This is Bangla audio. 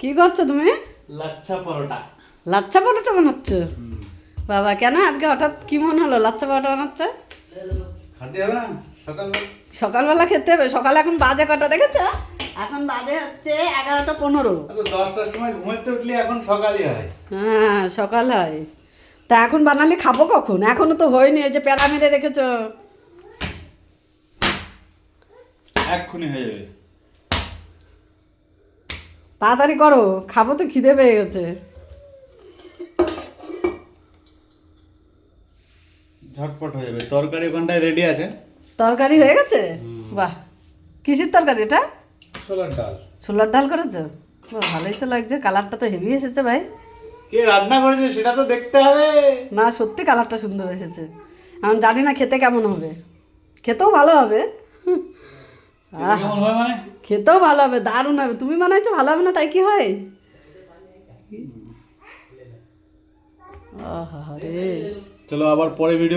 কি করছো তুমি? লাচ্ছা পরোটা। লাচ্ছা পরোটা বানাচ্ছ? বাবা, কেন আজকে হঠাৎ কি মনে হলো লাচ্ছা পরোটা বানাচ্ছ? খেতে হবে না সকালবেলা? সকালবেলা খেতে হবে। সকালে এখন বাজে কটা দেখেছো? এখন বাজে হচ্ছে 11:15। 10টার সময় ঘুমাতে উঠলে এখন সকালই হয়। হ্যাঁ, সকাল হয়। তা এখন বানালে খাবো কখন? এখনো তো হয়নি। এই যে প্যারা মেরে রেখেছো। এক্ষুনি হয়ে যাবে। তাড়াতাড়ি করো, খাবো তো, খিদে পেয়ে গেছে। ঝটপট হয়ে যাবে। তরকারি ওখানটায় রেডি আছে। তরকারি হয়ে গেছে? বাহ, কিসের তরকারি এটা? ছোলার ডাল। ছোলার ডাল করেছো? বাহ, ভালোই তো লাগছে। কালারটা তো হেভি এসেছে ভাই। কে রান্না করেছে সেটা তো দেখতে হবে। না, সত্যি কালারটা সুন্দর এসেছে। আমি জানি না খেতে কেমন হবে। খেতেও ভালো হবে। খেতে কেমন হয় মানে? খেতেও ভালো হবে, দারুণ হবে। তুমি বানাইছো, ভালো হবে না তাই কি হয়? আহা রে। চলো আবার পরে ভিডিও